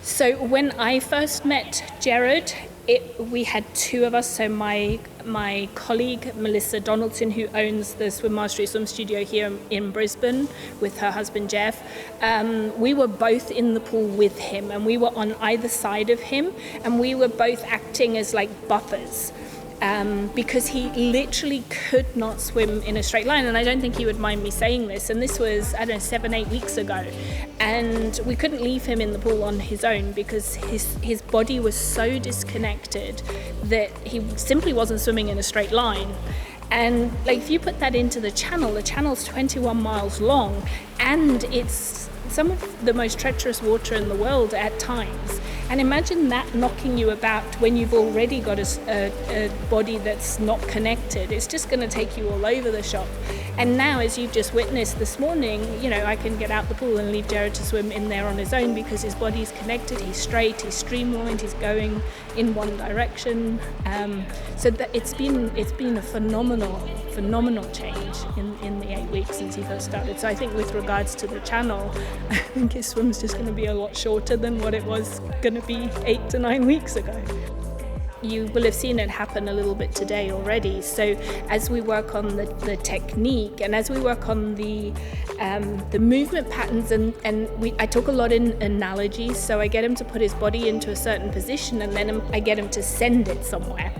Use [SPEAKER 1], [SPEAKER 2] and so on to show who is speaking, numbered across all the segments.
[SPEAKER 1] So when I first met Gerrard, we had two of us. So my colleague Melissa Donaldson, who owns the Swim Mastery Swim Studio here in Brisbane with her husband Jeff, we were both in the pool with him, and we were on either side of him, and we were both acting as like buffers. Because he literally could not swim in a straight line, and I don't think he would mind me saying this, and this was, 7-8 weeks ago, and we couldn't leave him in the pool on his own because his body was so disconnected that he simply wasn't swimming in a straight line. And like, if you put that into the channel's 21 miles long, and it's some of the most treacherous water in the world at times. And imagine that knocking you about when you've already got a body that's not connected. It's just going to take you all over the shop. And now, as you've just witnessed this morning, I can get out the pool and leave Gerrard to swim in there on his own because his body's connected, he's straight, he's streamlined, he's going in one direction. So that it's been a phenomenal change in the 8 weeks since he first started. So I think with regards to the channel, I think his swim's just going to be a lot shorter than what it was going to be 8 to 9 weeks ago. You will have seen it happen a little bit today already. So as we work on the technique and as we work on the movement patterns, I talk a lot in analogies. So I get him to put his body into a certain position, and then I get him to send it somewhere.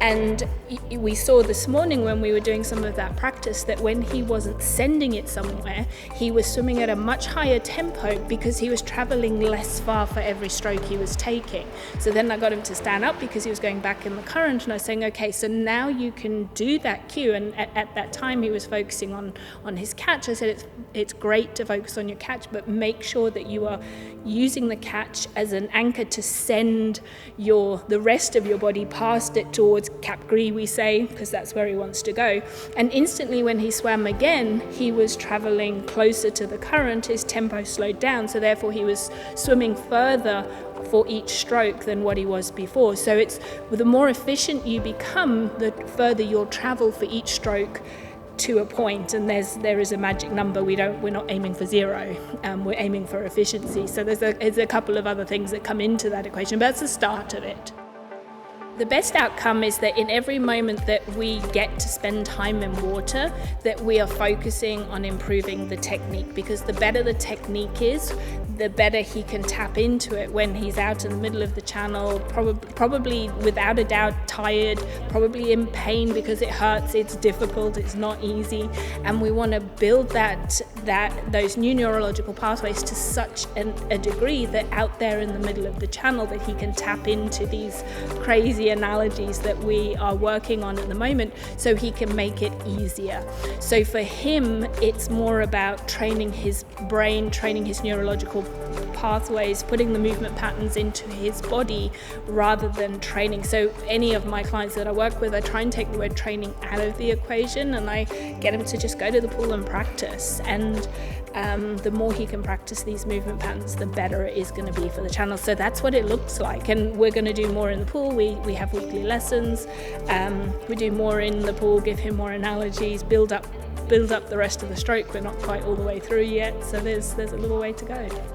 [SPEAKER 1] And we saw this morning when we were doing some of that practice that when he wasn't sending it somewhere, he was swimming at a much higher tempo because he was traveling less far for every stroke he was taking. So then I got him to stand up because he was going back in the current, and I was saying, okay, so now you can do that cue. And at that time he was focusing on his catch. I said, it's great to focus on your catch, but make sure that you are using the catch as an anchor to send the rest of your body past it towards Cap Gris, we say, because that's where he wants to go. And instantly when he swam again, he was traveling closer to the current, his tempo slowed down, so therefore he was swimming further for each stroke than what he was before. So the more efficient you become, the further you'll travel for each stroke to a point, and there is a magic number. We're not aiming for zero, we're aiming for efficiency. So there's a couple of other things that come into that equation, but that's the start of it. The best outcome is that in every moment that we get to spend time in water, that we are focusing on improving the technique, because the better the technique is, the better he can tap into it when he's out in the middle of the channel, probably without a doubt tired, probably in pain because it hurts, it's difficult, it's not easy, and we want to build those new neurological pathways to such a degree that out there in the middle of the channel that he can tap into these crazy analogies that we are working on at the moment, so he can make it easier. So for him, it's more about training his brain, training his neurological pathways, putting the movement patterns into his body rather than training. So any of my clients that I work with, I try and take the word training out of the equation, and I get him to just go to the pool and practice. And the more he can practice these movement patterns, the better it is going to be for the channel. So that's what it looks like, and we're going to do more in the pool. We have weekly lessons. We do more in the pool, give him more analogies, build up the rest of the stroke. We're not quite all the way through yet, so there's a little way to go.